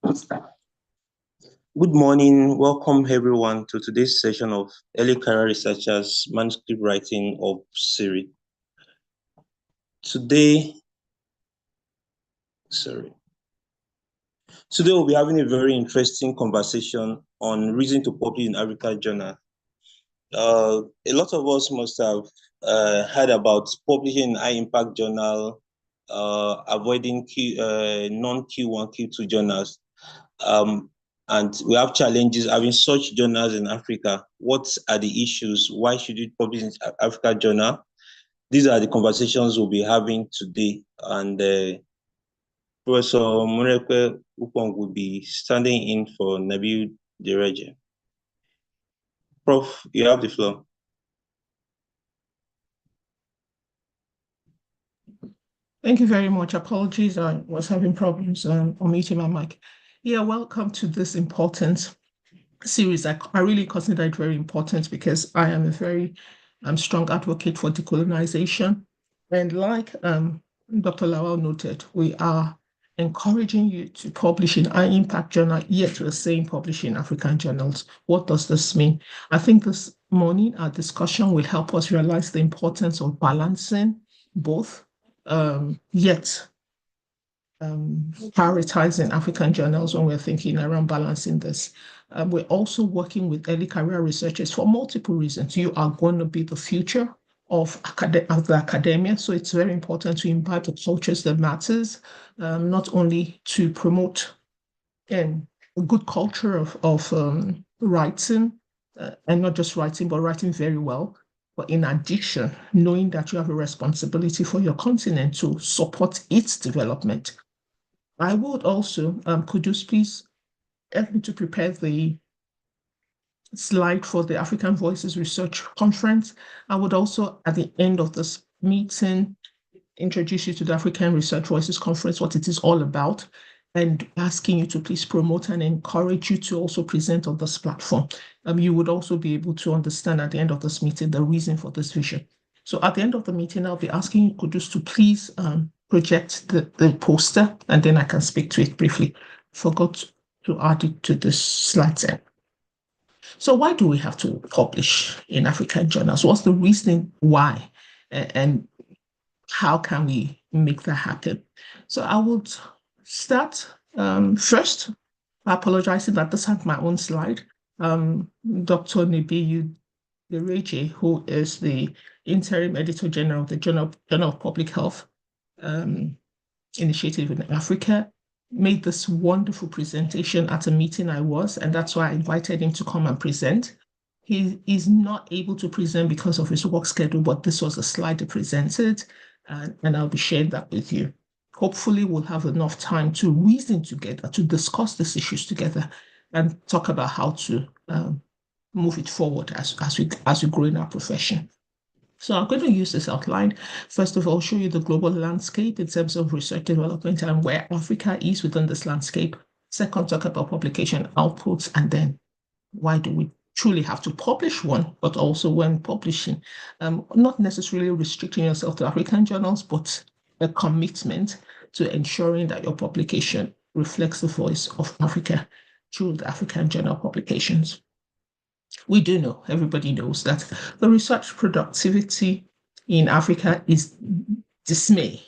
Good morning. Welcome everyone to today's session of Early Career Researchers Manuscript Writing of Series. Today we'll be having a very interesting conversation on reason to publish in Africa Journal. A lot of us must have heard about publishing in high-impact journal, avoiding non-Q1, Q2 journals. And we have challenges having such journals in Africa. What are the issues? Why should you publish in Africa Journal? These are the conversations we'll be having today. And Professor Murekwe Upong will be standing in for Nabil Dereje. Prof, you have the floor. Thank you very much. Apologies, I was having problems unmuting my mic. Yeah, welcome to this important series. I really consider it very important because I am a very strong advocate for decolonization. And like Dr. Lawal noted, we are encouraging you to publish in high impact journal, yet we're saying publish in African journals. What does this mean? I think this morning our discussion will help us realize the importance of balancing both, yet prioritizing African journals when we're thinking around balancing this. We're also working with early career researchers for multiple reasons. You are going to be the future of the academia, so it's very important to imbibe the cultures that matters, not only to promote a good culture of writing, and not just writing, but writing very well. But in addition, knowing that you have a responsibility for your continent to support its development. I would also, could you please help me to prepare the slide for the African Voices Research Conference? I would also, at the end of this meeting, introduce you to the African Research Voices Conference, what it is all about, and asking you to please promote and encourage you to also present on this platform. You would also be able to understand at the end of this meeting the reason for this vision. So at the end of the meeting, I'll be asking you, Kudus, to please project the poster, and then I can speak to it briefly. Forgot to add it to this slide set. So why do we have to publish in African journals? What's the reason why? And how can we make that happen? So I would start first by apologizing that this had my own slide. Dr. Nibiyu Dereje, who is the interim editor general of the Journal of Public Health Initiative in Africa, made this wonderful presentation at a meeting I was, and that's why I invited him to come and present. He is not able to present because of his work schedule, but this was a slide he presented, and I'll be sharing that with you. Hopefully, we'll have enough time to reason together, to discuss these issues together, and talk about how to move it forward as we grow in our profession. So I'm going to use this outline. First of all, show you the global landscape in terms of research development and where Africa is within this landscape. Second, talk about publication outputs, and then why do we truly have to publish one, but also when publishing, not necessarily restricting yourself to African journals, but a commitment to ensuring that your publication reflects the voice of Africa through the African journal publications. We do know, everybody knows that the research productivity in Africa is dismay.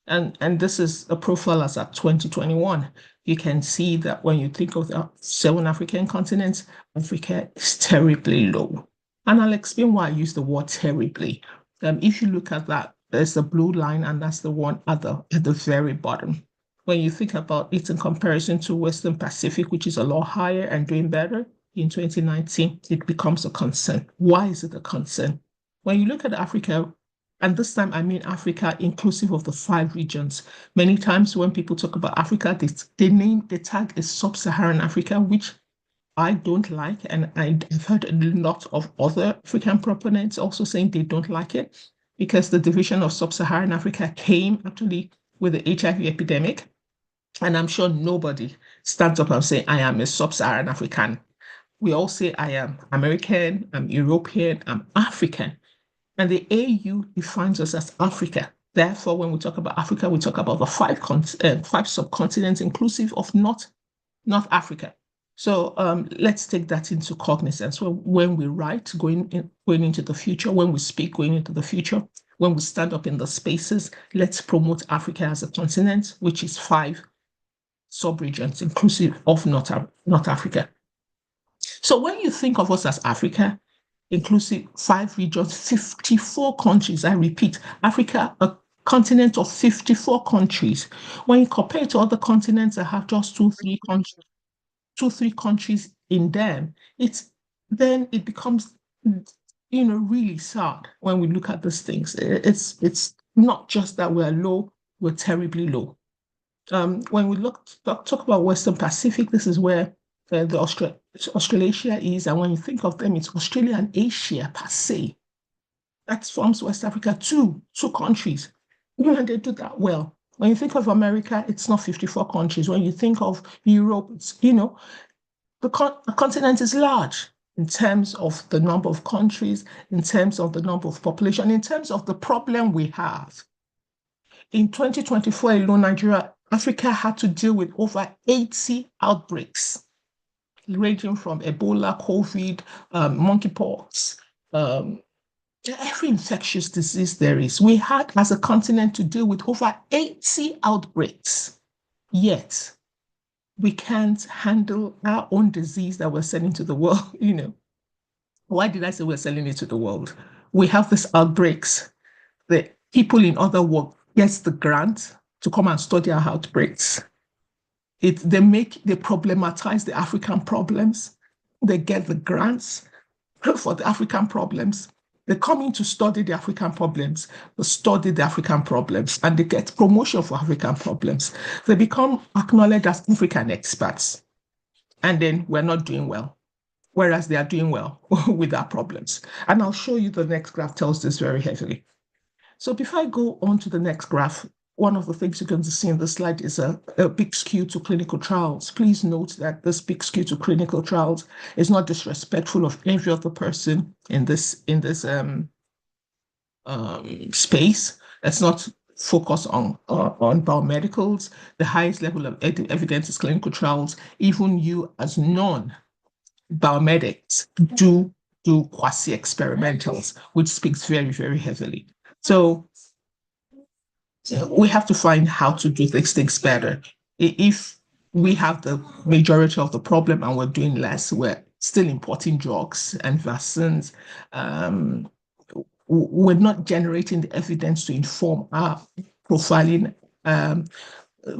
And this is a profile as at 2021. You can see that when you think of the 7 African continents, Africa is terribly low. And I'll explain why I use the word terribly. If you look at that, there's the blue line, and that's the one at the very bottom. When you think about it in comparison to Western Pacific, which is a lot higher and doing better, in 2019, it becomes a concern. Why is it a concern? When you look at Africa, and this time I mean Africa inclusive of the 5 regions. Many times when people talk about Africa, the tag is sub-Saharan Africa, which I don't like, and I've heard a lot of other African proponents also saying they don't like it because the division of sub-Saharan Africa came actually with the HIV epidemic. And I'm sure nobody stands up and say, I am a sub-Saharan African. We all say, I am American, I'm European, I'm African. And the AU defines us as Africa. Therefore, when we talk about Africa, we talk about the 5 subcontinents, inclusive of not North Africa. So let's take that into cognizance. When we write, going into the future, when we speak, going into the future, when we stand up in the spaces, let's promote Africa as a continent, which is 5 sub-regions, inclusive of North Africa. So when you think of us as Africa, inclusive 5 regions, 54 countries, I repeat, Africa, a continent of 54 countries. When you compare it to other continents that have just 2, 3 countries in them, then it becomes really sad when we look at these things. It's not just that we're low, we're terribly low. When we talk about Western Pacific, this is where the Australasia is, and when you think of them, it's Australia and Asia per se. That forms West Africa, two countries, and they do that well. When you think of America, it's not 54 countries. When you think of Europe, it's the continent is large in terms of the number of countries, in terms of the number of population, in terms of the problem we have. In 2024 alone, Africa had to deal with over 80 outbreaks, ranging from Ebola, COVID, monkeypox, every infectious disease there is. We had, as a continent, to deal with over 80 outbreaks. Yet, we can't handle our own disease that we're sending to the world. Why did I say we're selling it to the world? We have these outbreaks. The people in other world gets the grant to come and study our outbreaks. They problematize the African problems. They get the grants for the African problems. They come in to study the African problems, and they get promotion for African problems. They become acknowledged as African experts. And then we're not doing well, whereas they are doing well with our problems. And I'll show you the next graph tells this very heavily. So before I go on to the next graph, one of the things you're going to see in the slide is a big skew to clinical trials. Please note that this big skew to clinical trials is not disrespectful of every other person in this space. Let's not focus on biomedicals. The highest level of evidence is clinical trials. Even you as non-biomedics do quasi-experimentals, which speaks very, very heavily. So we have to find how to do these things better. If we have the majority of the problem and we're doing less, we're still importing drugs and vaccines. We're not generating the evidence to inform our profiling.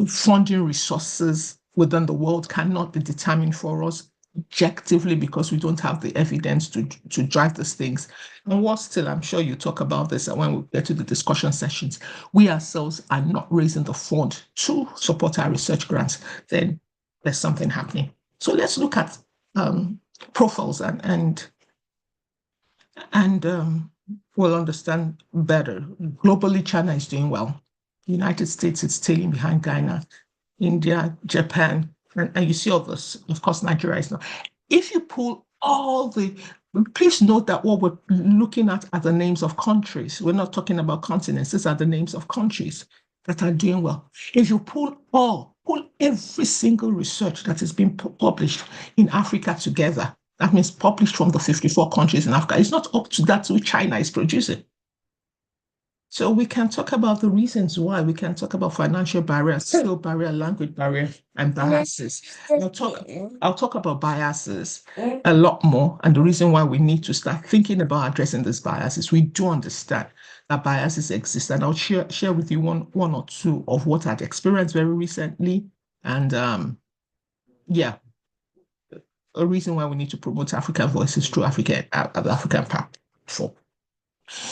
Funding resources within the world cannot be determined for us objectively because we don't have the evidence to drive these things. And what still, I'm sure you talk about this, and when we get to the discussion sessions, we ourselves are not raising the fund to support our research grants, then there's something happening. So let's look at profiles and we'll understand better. Globally, China is doing well. The United States is tailing behind Ghana, India, Japan, and you see all this. Of course, Nigeria is not. If you pull please note that what we're looking at are the names of countries. We're not talking about continents. These are the names of countries that are doing well. If you pull every single research that has been published in Africa together, that means published from the 54 countries in Africa, it's not up to that which China is producing. So we can talk about the reasons why. We can talk about financial barriers, skill barrier, language barrier, and biases. I'll talk about biases a lot more. And the reason why we need to start thinking about addressing these biases, we do understand that biases exist. And I'll share with you one or two of what I've experienced very recently. And a reason why we need to promote African voices through African platform.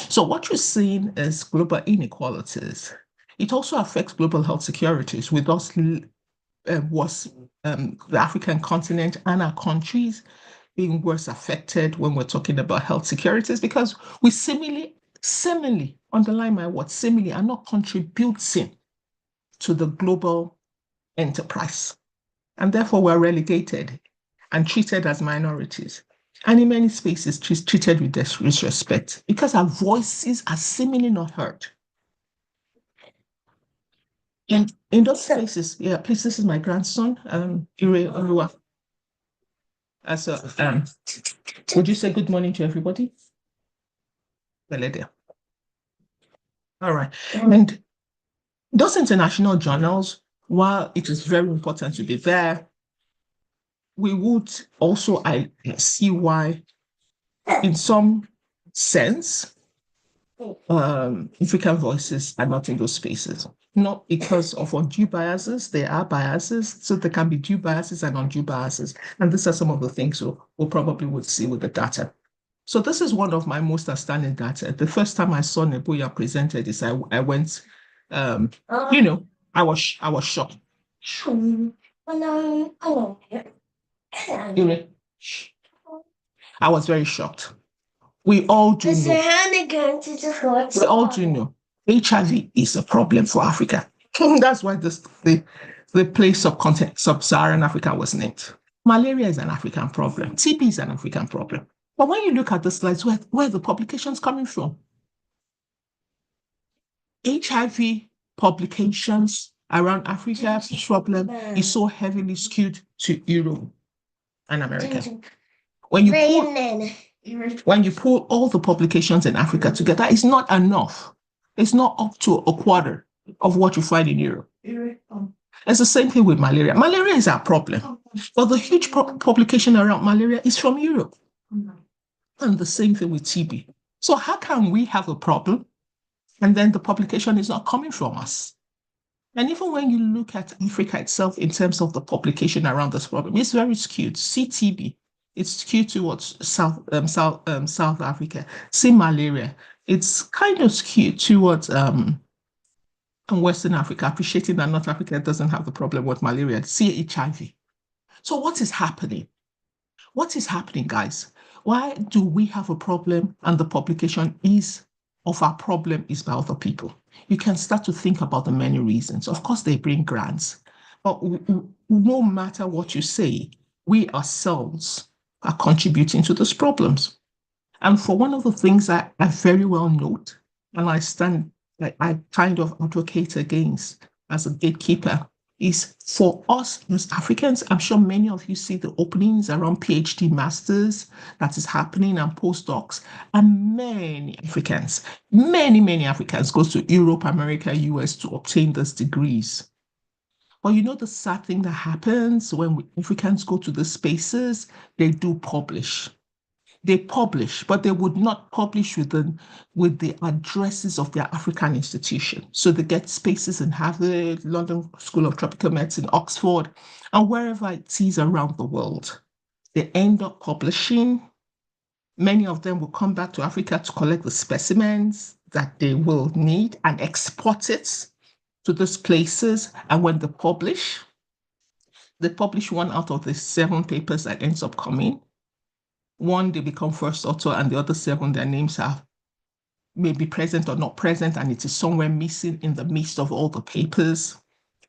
So what you're seeing is global inequalities. It also affects global health securities, with us the African continent and our countries being worse affected when we're talking about health securities, because we seemingly, underline my word, seemingly are not contributing to the global enterprise. And therefore we're relegated and treated as minorities. And in many spaces, treated with disrespect because our voices are seemingly not heard. in those spaces, yeah, please, this is my grandson, Ire Olua. Would you say good morning to everybody? All right. And those international journals, while it is very important to be there, we would also see why, in some sense, African voices are not in those spaces. Not because of undue biases, there are biases, so there can be due biases and undue biases. And these are some of the things we'll probably would see with the data. So this is one of my most outstanding data. The first time I saw Nebuya presented this, I went, I was shocked. I was very shocked. We all do know HIV is a problem for Africa. That's why the place of sub-Saharan Africa was named. Malaria is an African problem. TB is an African problem. But when you look at the slides, where the publications coming from? HIV publications around Africa's problem is so heavily skewed to Europe and America. When you pull all the publications in Africa together, it's not enough. It's not up to a quarter of what you find in Europe. It's the same thing with malaria. Malaria is our problem, but the huge publication around malaria is from Europe. And the same thing with TB. So how can we have a problem and then the publication is not coming from us? And even when you look at Africa itself in terms of the publication around this problem, it's very skewed. See TB, it's skewed towards South Africa. See malaria, it's kind of skewed towards Western Africa, appreciating that North Africa doesn't have the problem with malaria. See HIV. So what is happening? What is happening, guys? Why do we have a problem and the publication of our problem is by other people? You can start to think about the many reasons. Of course, they bring grants, but no matter what you say, we ourselves are contributing to those problems. And for one of the things I very well note, and I kind of advocate against as a gatekeeper, is for us as Africans. I'm sure many of you see the openings around PhD masters that is happening and postdocs, and many Africans go to Europe, America, US to obtain those degrees. But you know the sad thing that happens when Africans go to the spaces, they do publish. They publish, but they would not publish with the addresses of their African institution. So they get spaces in Harvard, London School of Tropical Medicine, Oxford, and wherever it is around the world. They end up publishing. Many of them will come back to Africa to collect the specimens that they will need and export it to those places. And when they publish one out of the 7 papers that ends up coming. One, they become first author, and the other 7, their names are maybe present or not present, and it is somewhere missing in the midst of all the papers,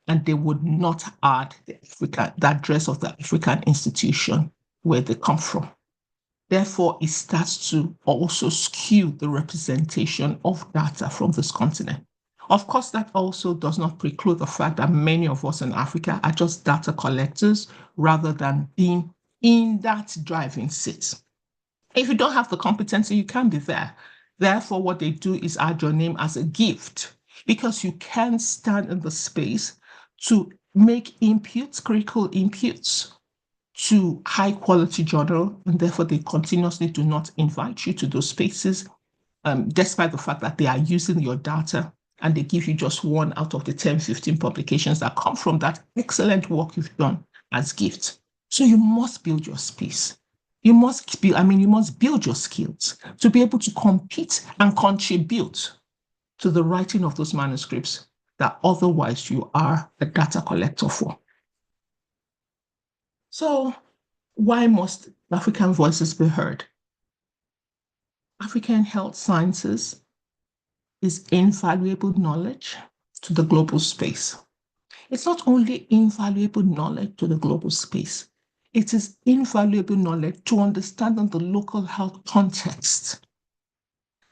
and they would not add the address of the African institution where they come from. Therefore, it starts to also skew the representation of data from this continent. Of course, that also does not preclude the fact that many of us in Africa are just data collectors rather than being in that driving seat. If you don't have the competency, you can't be there. Therefore, what they do is add your name as a gift, because you can stand in the space to make critical inputs to high quality journal, and therefore they continuously do not invite you to those spaces, despite the fact that they are using your data and they give you just 1 out of the 10, 15 publications that come from that excellent work you've done as gifts. So you must build your space. You must build your skills to be able to compete and contribute to the writing of those manuscripts that otherwise you are a data collector for. So why must African voices be heard? African health sciences is invaluable knowledge to the global space. It's not only invaluable knowledge to the global space, it is invaluable knowledge to understanding the local health context,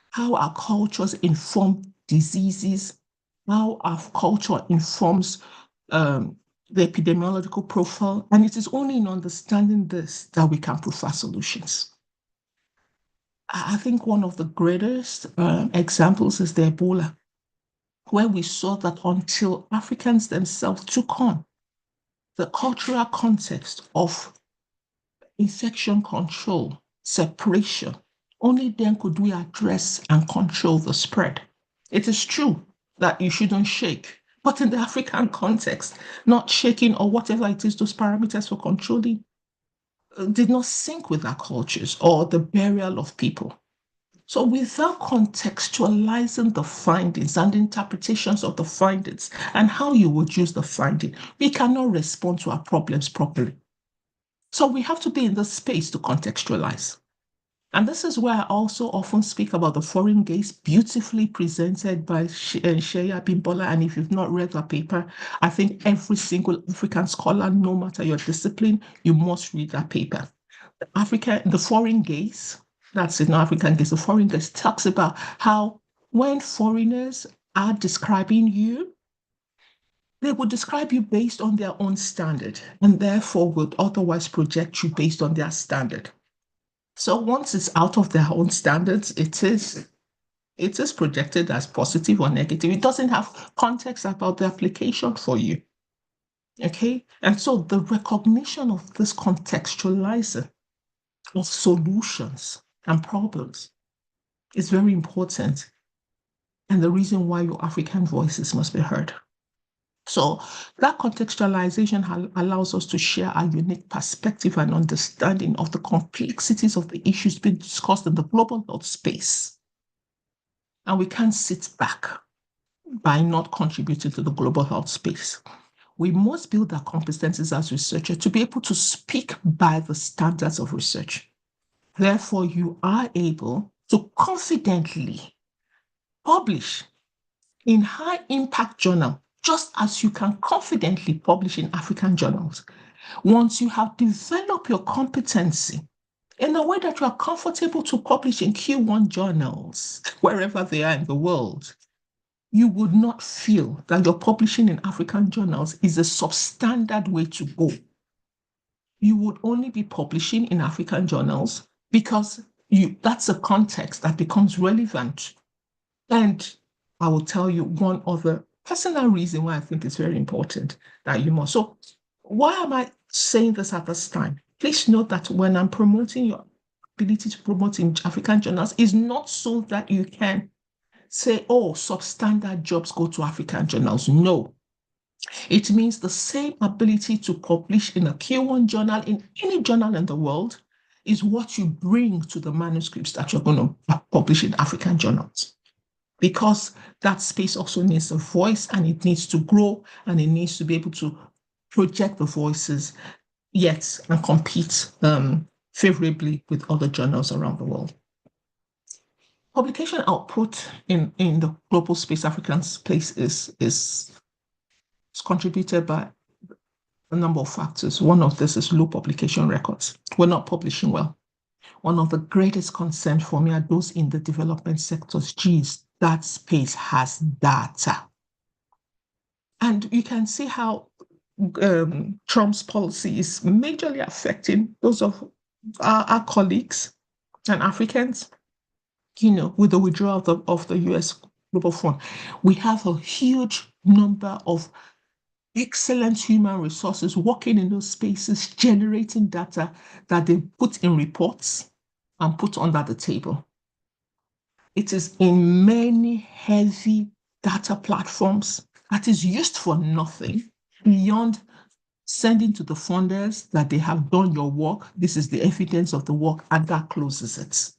how our cultures inform diseases how our culture informs the epidemiological profile. And it is only in understanding this that we can provide solutions. I think one of the greatest examples is the Ebola, where we saw that until Africans themselves took on the cultural context of infection control, separation, only then could we address and control the spread. It is true that you shouldn't shake, but in the African context, not shaking or whatever it is, those parameters for controlling did not sync with our cultures or the burial of people. So, without contextualizing the findings and interpretations of the findings and how you would use the finding, we cannot respond to our problems properly. So, we have to be in the space to contextualize. And this is where I also often speak about the foreign gaze, beautifully presented by Sheya Bimbola. And if you've not read that paper, I think every single African scholar, no matter your discipline, you must read that paper. The foreign gaze, that's it, not African gaze, the foreign gaze talks about how when foreigners are describing you, they would describe you based on their own standard and therefore would otherwise project you based on their standard. So once it's out of their own standards, it is projected as positive or negative. It doesn't have context about the application for you. Okay. And so the recognition of this contextualizing of solutions and problems is very important. And the reason why your African voices must be heard. So that contextualization allows us to share our unique perspective and understanding of the complexities of the issues being discussed in the global health space. And we can't sit back by not contributing to the global health space. We must build our competencies as researchers to be able to speak by the standards of research. Therefore, you are able to confidently publish in high impact journal, just as you can confidently publish in African journals. Once you have developed your competency in a way that you are comfortable to publish in Q1 journals, wherever they are in the world, you would not feel that your publishing in African journals is a substandard way to go. You would only be publishing in African journals because that's a context that becomes relevant. And I will tell you one other personal reason why I think it's very important that you must. So, why am I saying this at this time? Please note that when I'm promoting your ability to promote in African journals, is not so that you can say, oh, substandard jobs go to African journals. No. It means the same ability to publish in a Q1 journal, in any journal in the world, is what you bring to the manuscripts that you're going to publish in African journals. Because that space also needs a voice and it needs to grow and it needs to be able to project the voices, yet, and compete favorably with other journals around the world. Publication output in the global space, African space, is contributed by a number of factors. One of this is low publication records. We're not publishing well. One of the greatest concerns for me are those in the development sectors. Geez, that space has data. And you can see how Trump's policy is majorly affecting those of our colleagues and Africans, with the withdrawal of the US Global Fund. We have a huge number of excellent human resources working in those spaces, generating data that they put in reports and put under the table. It is in many heavy data platforms that is used for nothing beyond sending to the funders that they have done your work. This is the evidence of the work, and that closes it.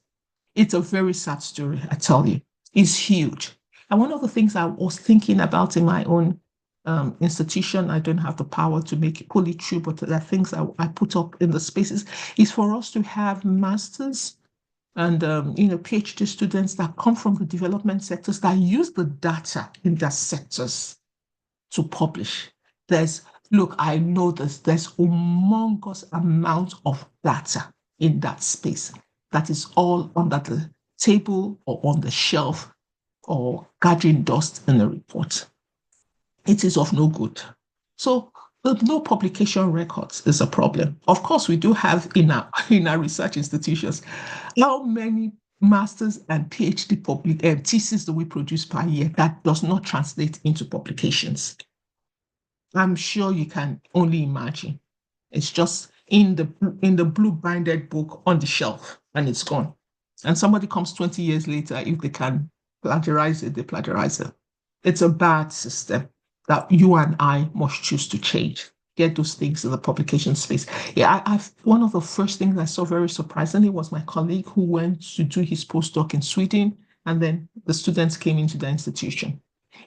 It's a very sad story, I tell you. It's huge. And one of the things I was thinking about in my own institution, I don't have the power to make it fully true, but the things I put up in the spaces is for us to have masters and PhD students that come from the development sectors that use the data in their sectors to publish. I know there's humongous amount of data in that space that is all under the table or on the shelf or gathering dust in a report. it is of no good. So the no publication records is a problem. Of course, we do have in our research institutions, how many masters and PhD theses do we produce per year that does not translate into publications? I'm sure you can only imagine. It's just in the blue binded book on the shelf and it's gone. And somebody comes 20 years later, if they can plagiarize it, they plagiarize it. It's a bad system that you and I must choose to change. Get those things in the publication space. Yeah, one of the first things I saw very surprisingly was my colleague who went to do his postdoc in Sweden, and then the students came into the institution.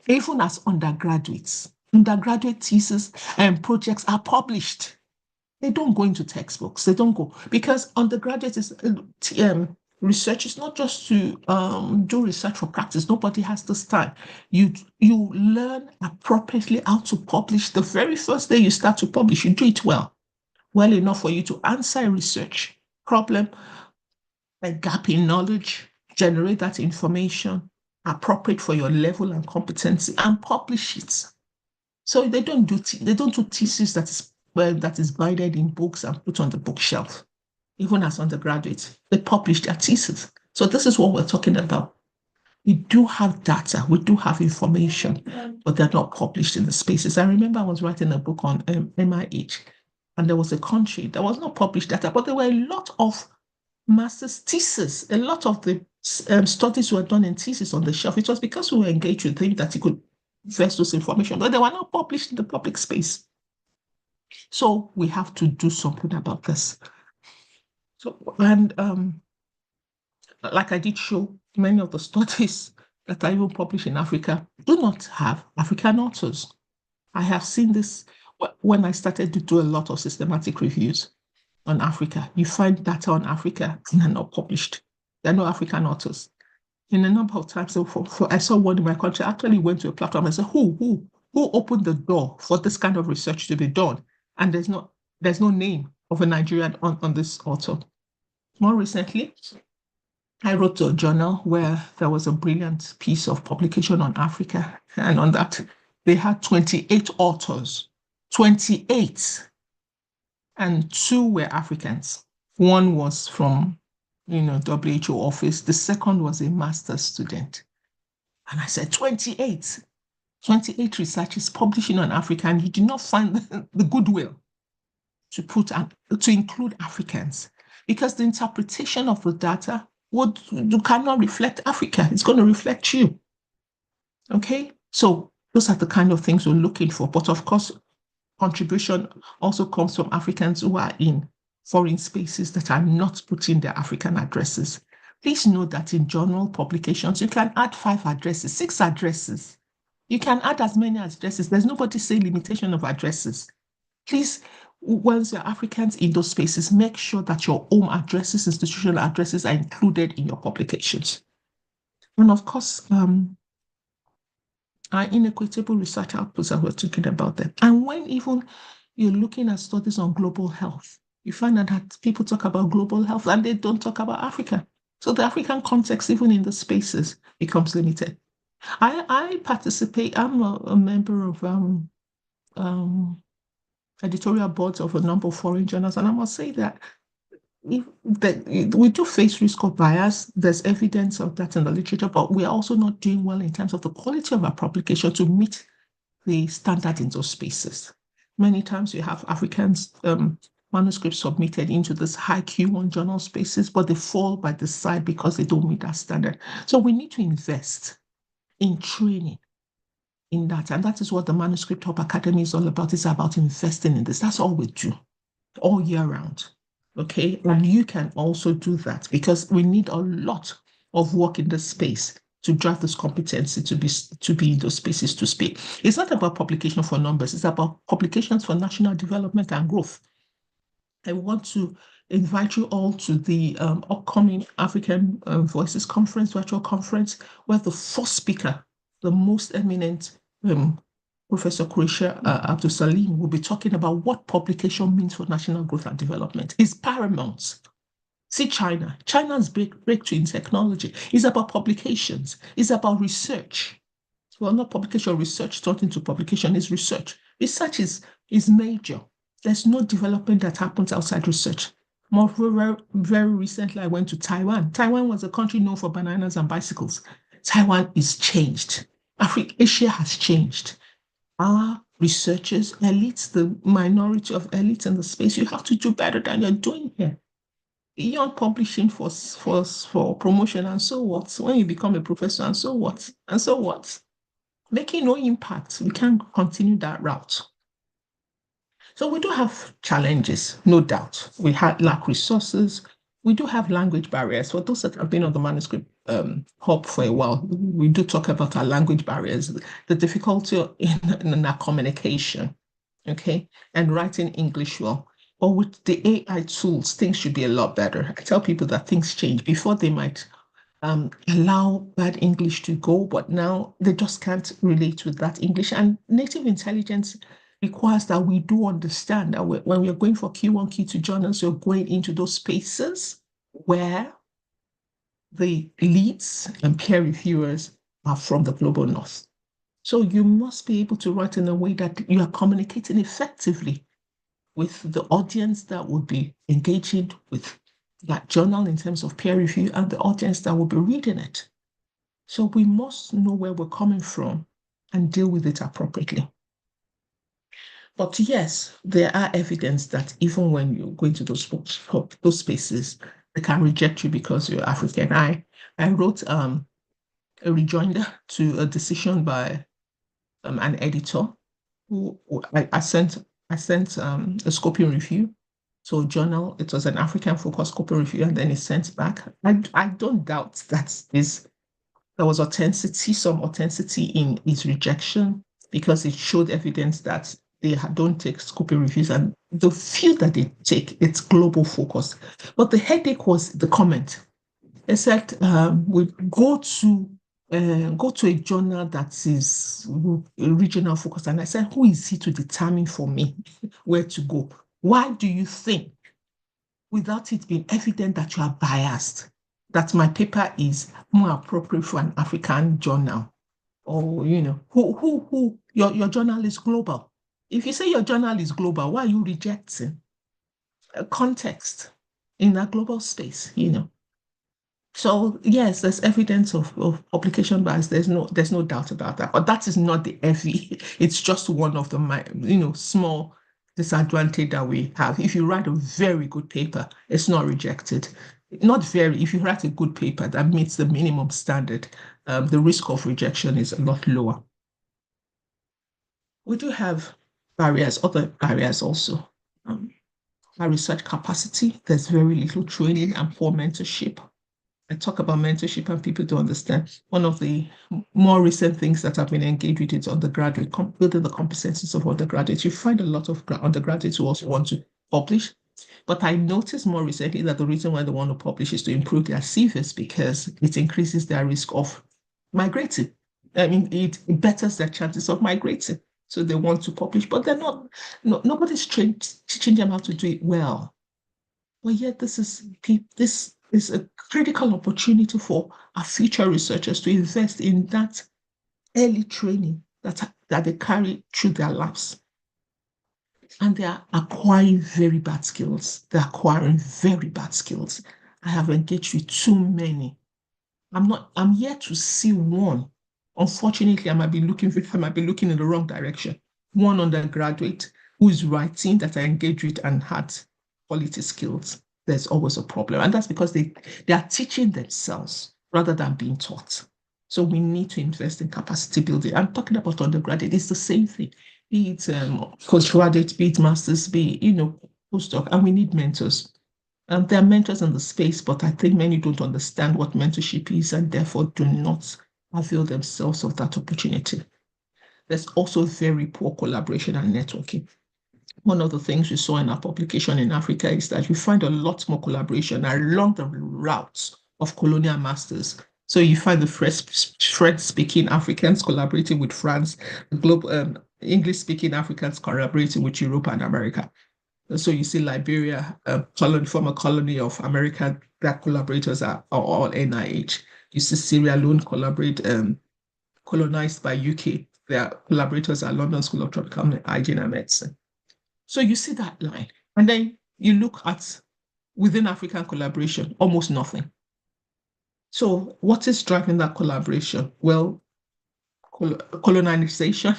Even as undergraduates, undergraduate theses and projects are published. They don't go into textbooks. They don't go because undergraduate is research is not just to do research for practice. Nobody has this time. You learn appropriately how to publish the very first day you start to publish. You do it well enough for you to answer a research problem, a gap in knowledge, generate that information appropriate for your level and competency, and publish it. So they don't do thesis that is binded in books and put on the bookshelf. Even as undergraduates, they publish their thesis. So this is what we're talking about. We do have data, we do have information, but they're not published in the spaces. I remember I was writing a book on MIH, and there was a country that was not published data, but there were a lot of master's thesis. A lot of the studies were done in thesis on the shelf. It was because we were engaged with him that he could invest those information, but they were not published in the public space. So we have to do something about this. So, and like I did show, many of the studies that are even published in Africa do not have African authors. I have seen this when I started to do a lot of systematic reviews on Africa. You find data on Africa and they're not published. There are no African authors. In a number of times, I saw one in my country, I actually went to a platform and said, who opened the door for this kind of research to be done? And there's no name of a Nigerian on this author. More recently, I wrote to a journal where there was a brilliant piece of publication on Africa, and on that, they had 28 authors, 28, and two were Africans. One was from, WHO office. The second was a master's student. And I said, 28 researchers publishing on Africa, and you did not find the goodwill to include Africans, because the interpretation of the data you cannot reflect Africa. It's going to reflect you. Okay, so those are the kind of things we're looking for. But of course, contribution also comes from Africans who are in foreign spaces that are not putting their African addresses. Please note that in journal publications, you can add 5 addresses, 6 addresses. You can add as many addresses. There's nobody saying limitation of addresses. Please, once you're Africans in those spaces, make sure that your home addresses, institutional addresses are included in your publications. And of course, our inequitable research outputs that we're talking about them. And when even you're looking at studies on global health, you find that people talk about global health and they don't talk about Africa. So the African context, even in the spaces, becomes limited. I participate, I'm a member of editorial boards of a number of foreign journals, and I must say that we do face risk of bias. There's evidence of that in the literature, but we are also not doing well in terms of the quality of our publication to meet the standard in those spaces. Many times you have Africans manuscripts submitted into this high Q1 journal spaces, but they fall by the side because they don't meet that standard. So we need to invest in training in that. And that is what the Manuscript Hub Academy is all about. It's about investing in this. That's all we do all year round. Okay. And you can also do that because we need a lot of work in this space to drive this competency to be in those spaces to speak. It's not about publication for numbers, it's about publications for national development and growth. I want to invite you all to the upcoming African Voices Conference, virtual conference, where the first speaker, the most eminent Professor Kurisha Abdul Salim, will be talking about what publication means for national growth and development. It's paramount. See China. China's breakthrough in technology is about publications. It's about research. Well, not publication, research turned into publication is research. Research is major. There's no development that happens outside research. More very recently, I went to Taiwan. Taiwan was a country known for bananas and bicycles. Taiwan is changed. Africa, Asia has changed. Our researchers, elites, the minority of elites in the space, you have to do better than you're doing here. Beyond publishing for promotion and so what? When you become a professor and so what? And so what? Making no impact. We can't continue that route. So we do have challenges, no doubt. We lack resources. We do have language barriers. For those that have been on the manuscript hub for a while, we do talk about our language barriers, the difficulty in our communication, okay, and writing English well. But with the AI tools, things should be a lot better. I tell people that things change. Before they might allow bad English to go, but now they just can't relate with that English. And native intelligence requires that we do understand that when we're going for Q1, Q2 journals, we're going into those spaces where the leads and peer reviewers are from the global north. So you must be able to write in a way that you are communicating effectively with the audience that will be engaging with that journal in terms of peer review and the audience that will be reading it. So we must know where we're coming from and deal with it appropriately. But yes, there are evidence that even when you go into those spaces, they can reject you because you're African. I wrote a rejoinder to a decision by an editor who I sent a scoping review. So journal, it was an African focused scoping review, and then it sent back. I don't doubt that there was some authenticity in his rejection because it showed evidence that they don't take scoping reviews, and the few that they take, it's global focus. But the headache was the comment. It said we go to a journal that is regional focus. And I said, who is he to determine for me where to go? Why do you think, without it being evident that you are biased, that my paper is more appropriate for an African journal? Or, who your journal is global. If you say your journal is global, why are you rejecting a context in that global space? So yes, there's evidence of publication bias. There's no doubt about that. But that is not the heavy. It's just one of the small disadvantage that we have. If you write a very good paper, it's not rejected. Not very. If you write a good paper that meets the minimum standard, the risk of rejection is a lot lower. We do have other barriers also. Our research capacity, there's very little training and poor mentorship. I talk about mentorship and people don't understand. One of the more recent things that I've been engaged with is undergraduate, building the competencies of undergraduates. You find a lot of undergraduates who also want to publish. But I noticed more recently that the reason why they want to publish is to improve their CVs because it increases their risk of migrating. I mean, it betters their chances of migrating. So they want to publish, but they're not, nobody's teaching them how to do it well. But yet this is a critical opportunity for our future researchers to invest in that early training that they carry through their labs. And they are acquiring very bad skills. They're acquiring very bad skills. I have engaged with too many. I'm yet to see one. Unfortunately, I might be looking in the wrong direction. One undergraduate who is writing that I engaged with and had quality skills. There's always a problem. And that's because they are teaching themselves rather than being taught. So we need to invest in capacity building. I'm talking about undergraduate, it's the same thing. Be it postgraduate, be it masters, be postdoc, and we need mentors. There are mentors in the space, but I think many don't understand what mentorship is and therefore do not avail themselves of that opportunity. There's also very poor collaboration and networking. One of the things we saw in our publication in Africa is that you find a lot more collaboration along the routes of colonial masters. So you find the French-speaking Africans collaborating with France, the global English-speaking Africans collaborating with Europe and America. So you see Liberia, former colony of America, their collaborators are all NIH. You see Sierra Leone collaborate colonized by UK. Their collaborators are London School of Tropical Hygiene and Medicine. So you see that line. And then you look at within African collaboration, almost nothing. So what is driving that collaboration? Well, colonization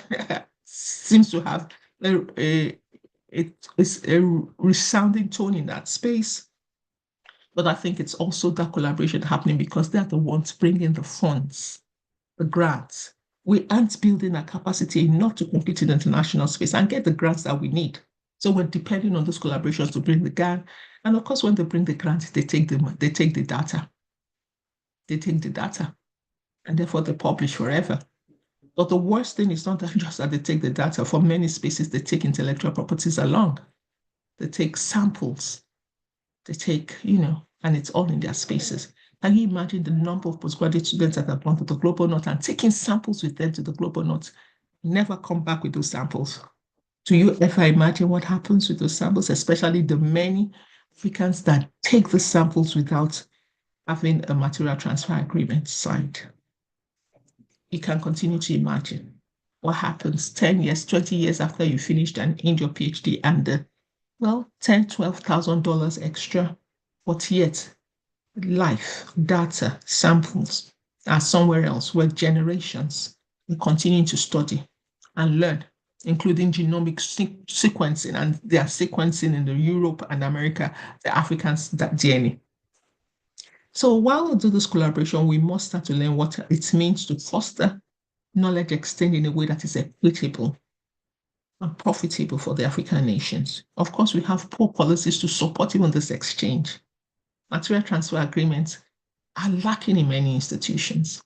seems to have it's a resounding tone in that space. But I think it's also that collaboration happening because they're the ones bringing the funds, the grants. We aren't building our capacity enough to compete in the international space and get the grants that we need. So we're depending on those collaborations to bring the grant. And of course, when they bring the grant, they take the data. They take the data and therefore they publish forever. But the worst thing is not that just that they take the data. For many spaces, they take intellectual properties along. They take samples. They take, and it's all in their spaces. Can you imagine the number of postgraduate students that have gone to the Global North and taking samples with them to the Global North, never come back with those samples? Do you ever imagine what happens with those samples, especially the many Africans that take the samples without having a material transfer agreement signed? You can continue to imagine what happens 10 years, 20 years after you finished and in your PhD and well, $10,000, $12,000 extra, but yet life, data, samples are somewhere else where generations are continuing to study and learn, including genomic sequencing, and they are sequencing in the Europe and America, the Africans, that DNA. So while we do this collaboration, we must start to learn what it means to foster knowledge exchange in a way that is equitable and profitable for the African nations. Of course, we have poor policies to support even this exchange. Material transfer agreements are lacking in many institutions.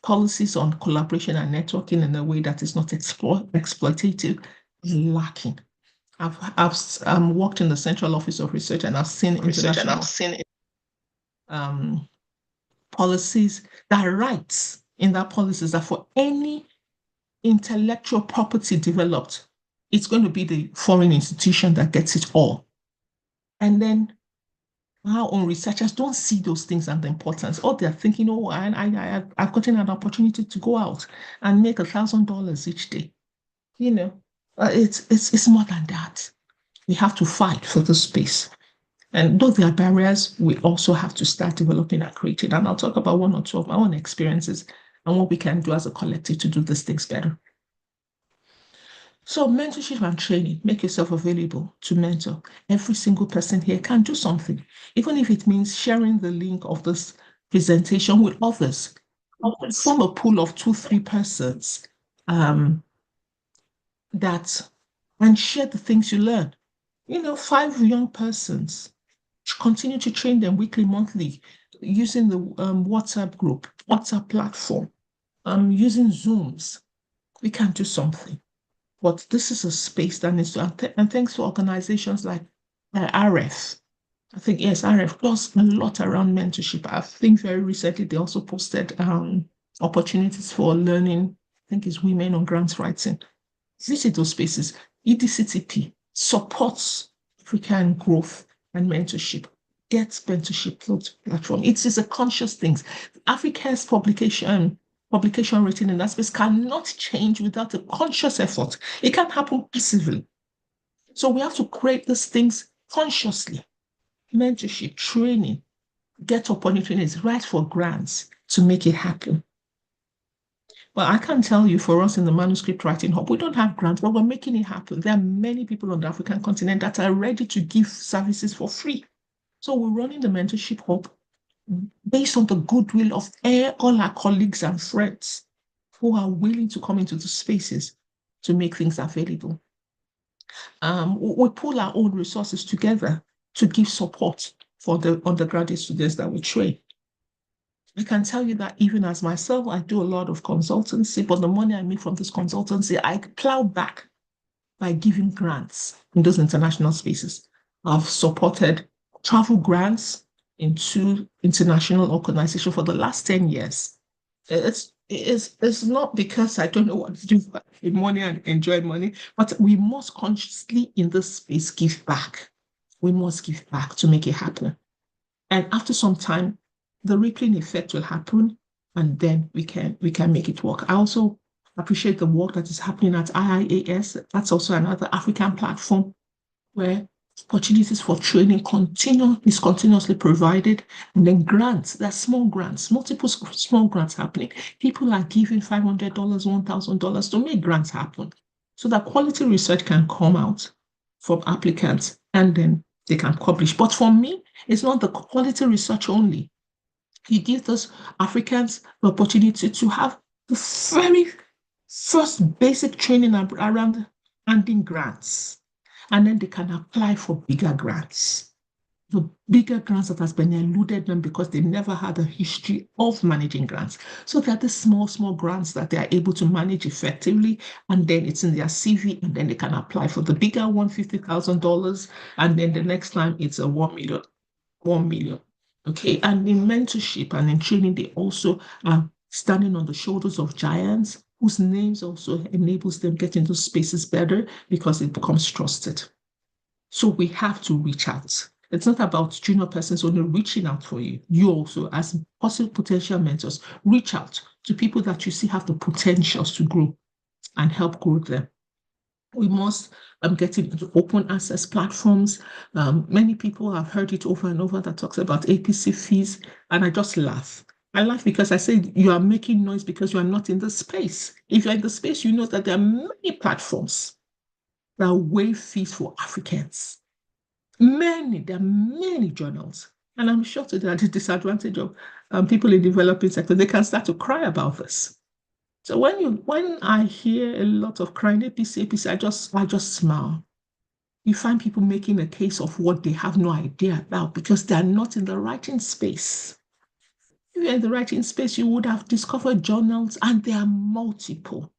Policies on collaboration and networking in a way that is not exploitative is lacking. I've worked in the Central Office of Research and I've seen international policies that writes in that policies that for any intellectual property developed, it's going to be the foreign institution that gets it all. And then our own researchers don't see those things and the importance. Or they're thinking, oh, I've gotten an opportunity to go out and make $1,000 each day. It's more than that. We have to fight for the space. And though there are barriers, we also have to start developing and creating. And I'll talk about one or two of my own experiences and what we can do as a collective to do these things better. So mentorship and training, make yourself available to mentor. Every single person here can do something, even if it means sharing the link of this presentation with others. Form a pool of 2-3 persons and share the things you learn. 5 young persons, continue to train them weekly, monthly, using the WhatsApp group, WhatsApp platform, using Zooms. We can do something. But this is a space that needs to, and thanks to organizations like RF. I think, yes, RF does a lot around mentorship. I think very recently they also posted opportunities for learning, I think it's women on grants writing. Visit those spaces. EDCTP supports African growth and mentorship. Get mentorship platform. It is a conscious thing. Africa's publication rating in that space cannot change without a conscious effort. It can't happen passively. So we have to create these things consciously. Mentorship, training, get opportunities, write for grants to make it happen. Well, I can tell you for us in the Manuscript Writing Hub, we don't have grants, but we're making it happen. There are many people on the African continent that are ready to give services for free. So we're running the Mentorship Hub based on the goodwill of all our colleagues and friends who are willing to come into the spaces to make things available. We pull our own resources together to give support for the undergraduate students that we train. I can tell you that even as myself, I do a lot of consultancy, but the money I make from this consultancy, I plow back by giving grants in those international spaces. I've supported travel grants in 2 international organizations for the last 10 years. It's not because I don't know what to do with money and enjoy money, but we must consciously in this space give back. We must give back to make it happen. And after some time, the rippling effect will happen and then we can make it work. I also appreciate the work that is happening at IIAS. That's also another African platform where opportunities for training is continuously provided, and then grants, there's small grants, multiple small grants happening. People are giving $500, $1,000 to make grants happen so that quality research can come out from applicants and then they can publish. But for me, it's not the quality research only. He gives those Africans the opportunity to have the very first basic training around handing grants, and then they can apply for bigger grants. The bigger grants that has been eluded them because they never had a history of managing grants. So they're the small grants that they are able to manage effectively, and then it's in their CV, and then they can apply for the bigger one, $50,000, and then the next time it's a 1 million. 1 million. Okay. And in mentorship and in training, they also are standing on the shoulders of giants whose names also enables them get into spaces better because it becomes trusted. So we have to reach out. It's not about junior persons only reaching out for you. You also, as possible potential mentors, reach out to people that you see have the potentials to grow and help grow them. We must get into open access platforms. Many people have heard it over and over that talks about APC fees, and I just laugh. I laugh because I say you are making noise because you are not in the space. If you're in the space, you know that there are many platforms that waive fees for Africans. There are many journals. And I'm sure to the disadvantage of people in developing sector, they can start to cry about this. So when I hear a lot of crying APC, I just smile. You find people making a case of what they have no idea about because they are not in the writing space. If you're in the writing space, you would have discovered journals, and there are multiple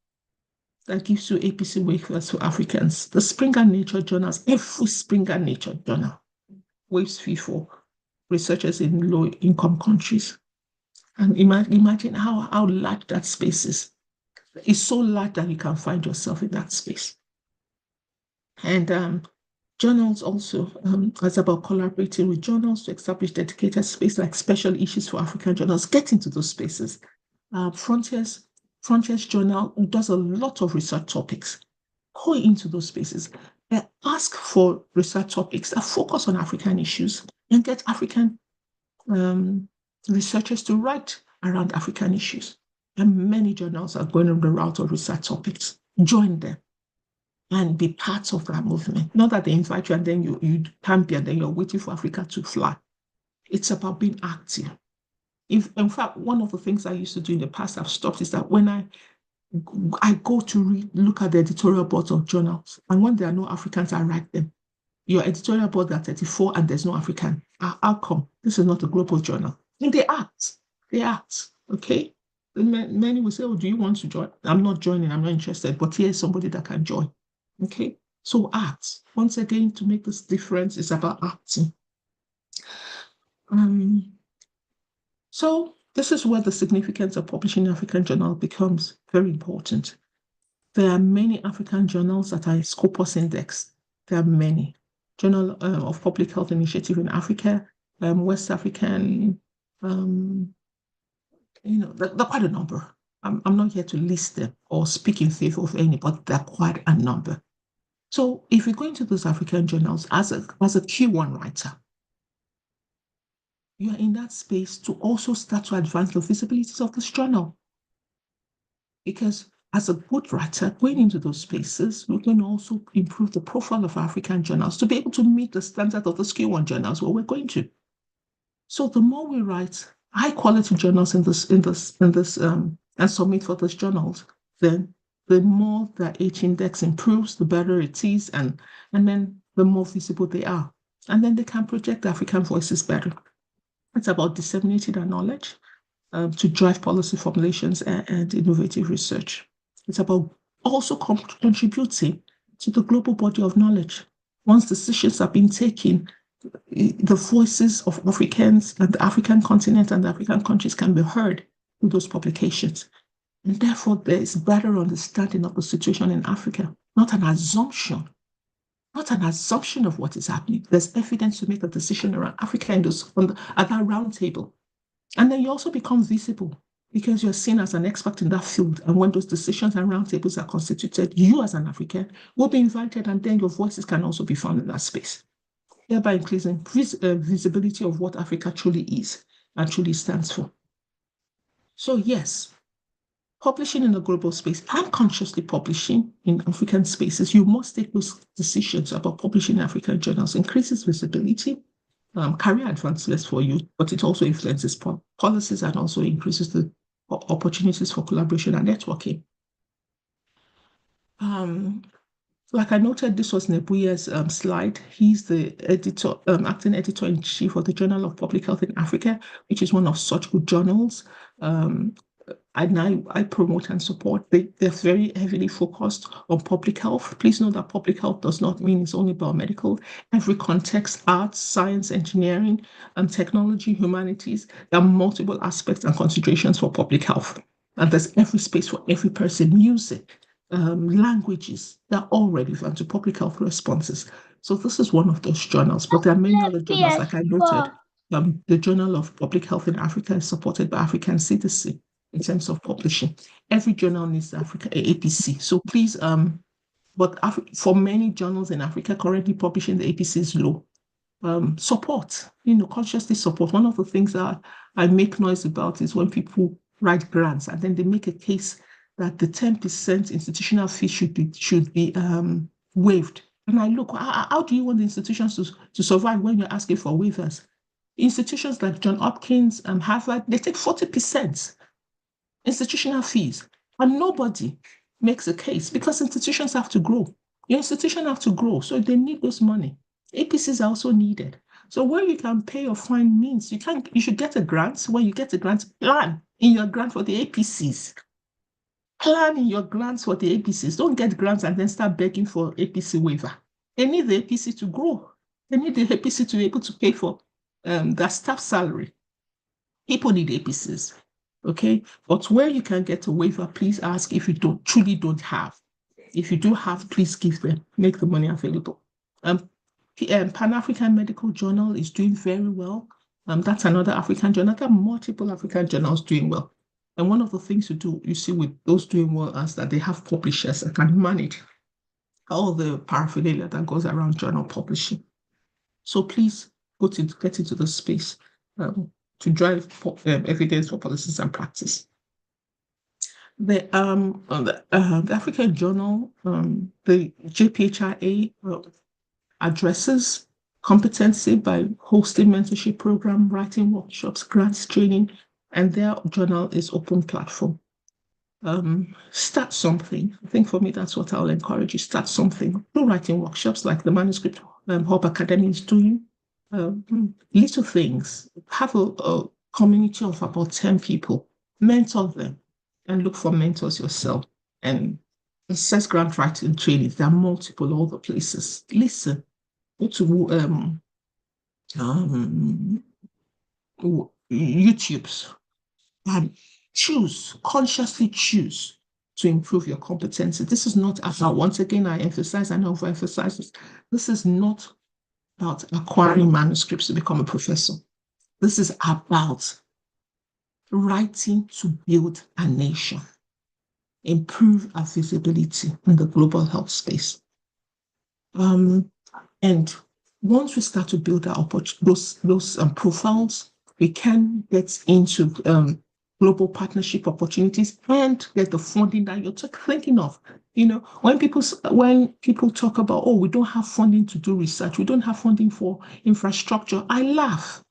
that gives you APC waivers for Africans. The Springer Nature journals, every Springer Nature journal waives fee for researchers in low-income countries. And imagine how large that space is. It's so large that you can find yourself in that space. And journals also, it's about collaborating with journals to establish dedicated space like special issues for African journals. Get into those spaces. Frontiers Journal does a lot of research topics. Go into those spaces. Ask for research topics that focus on African issues and get African researchers to write around African issues. And many journals are going on the route of research topics. Join them and be part of that movement. Not that they invite you and then you can't be, and then you're waiting for Africa to fly. It's about being active. In fact, one of the things I used to do in the past, I've stopped, is that when I go to look at the editorial boards of journals, and when there are no Africans, I write them. Your editorial board are 34 and there's no African. How come? This is not a global journal. And they act. Okay? Many will say, oh, do you want to join? I'm not joining. I'm not interested. But here's somebody that can join. Okay? So act. Once again, to make this difference, it's about acting. So this is where the significance of publishing in African journal becomes very important. There are many African journals that are Scopus indexed. There are many. Journal of Public Health Initiative in Africa, West African, there are quite a number. I'm not here to list them or speak in favor of any, but there are quite a number. So if you go into those African journals as a Q1 writer, you are in that space to also start to advance the visibilities of this journal. Because as a good writer, going into those spaces, we're going to also improve the profile of African journals to be able to meet the standard of the Q1 journals where we're going to. So the more we write high quality journals in this and submit for those journals, then the more the H index improves, the better it is, and then the more visible they are. And then they can project the African voices better. It's about disseminating our knowledge to drive policy formulations and innovative research. It's about also contributing to the global body of knowledge. Once decisions have been taken, the voices of Africans and the African continent and the African countries can be heard through those publications. And therefore, there is better understanding of the situation in Africa, not an assumption of what is happening. There's evidence to make a decision around Africa at that round table. And then you also become visible. because you're seen as an expert in that field. And when those decisions and roundtables are constituted, you as an African will be invited, and then your voices can also be found in that space, thereby increasing visibility of what Africa truly is and truly stands for. So yes, publishing in a global space and consciously publishing in African spaces, you must take those decisions about publishing in African journals, increases visibility, career advancements for you, but it also influences policies and also increases the opportunities for collaboration and networking. Like I noted, this was Nebuye's slide. He's the editor, acting editor-in-chief of the Journal of Public Health in Africa, which is one of such good journals. And I promote and support. They're very heavily focused on public health. Please know that public health does not mean it's only biomedical. Every context, arts, science, engineering, technology, humanities, there are multiple aspects and considerations for public health. And there's every space for every person. Music, languages, they're all relevant to public health responses. So this is one of those journals, but there are many other journals, like I noted. The Journal of Public Health in Africa is supported by African CDC in terms of publishing. Every journal needs Africa APC. So please, but for many journals in Africa, currently publishing the APC is low. Support, consciously support. One of the things that I make noise about is when people write grants and then they make a case that the 10% institutional fee should be waived. And I look, how do you want the institutions to survive when you're asking for waivers? Institutions like Johns Hopkins and Harvard, they take 40% institutional fees, and nobody makes a case because institutions have to grow. Your institution have to grow, so they need this money. APCs are also needed. So where you can pay or find means, you should get a grant. When you get a grant, plan in your grant for the APCs. Plan in your grants for the APCs. Don't get grants and then start begging for APC waiver. They need the APC to grow. They need the APC to be able to pay for their staff salary. People need APCs, okay? But where you can get a waiver, please ask if you truly don't have. If you do have, please give them, make the money available. Pan-African Medical Journal is doing very well. That's another African journal. There are multiple African journals doing well. And one of the things you see with those doing well is that they have publishers that can manage all the paraphernalia that goes around journal publishing. So please get into the space to drive evidence for policies and practice. The African Journal, the JPHRA addresses competency by hosting mentorship program, writing workshops, grants, training, and their journal is open platform. Start something. I think for me, that's what I'll encourage you. Start something. Do writing workshops like the Manuscript Hub Academy is doing. Little things. Have a community of about 10 people. Mentor them and look for mentors yourself. And assess grant writing trainings. There are multiple other places. Listen. Go to YouTube's and consciously choose to improve your competency. This is not about, once again, I emphasize and overemphasize this is not about acquiring manuscripts to become a professor. This is about writing to build a nation, improve our visibility in the global health space. And once we start to build those profiles, we can get into global partnership opportunities and get the funding that you're thinking of. When people talk about, we don't have funding to do research, we don't have funding for infrastructure, I laugh,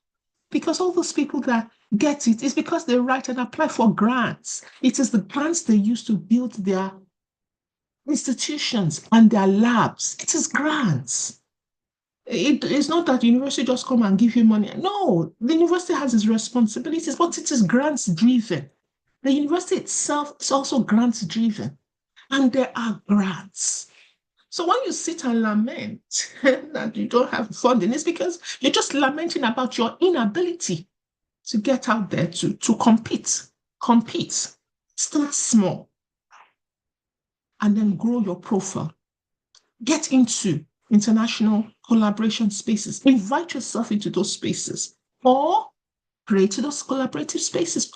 because all those people that get it is because they write and apply for grants. It is the grants they use to build their institutions and their labs. It is grants. It's not that the university just come and give you money. No, the university has its responsibilities, but it is grants driven. The university itself is also grants driven, and there are grants. So when you sit and lament that you don't have funding, it's because you're just lamenting about your inability to get out there to compete. Start small and then grow your profile. Get into international collaboration spaces. Invite yourself into those spaces. Or Create those collaborative spaces,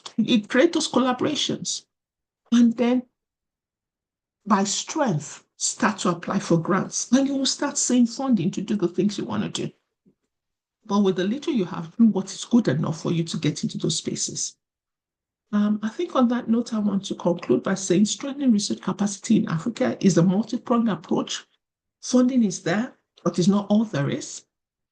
create those collaborations, and then by strength, start to apply for grants, and you will start seeing funding to do the things you want to do. But with the little you have, do what is good enough for you to get into those spaces. I think on that note, I want to conclude by saying strengthening research capacity in Africa is a multi-pronged approach. Funding is there, but it's not all there is.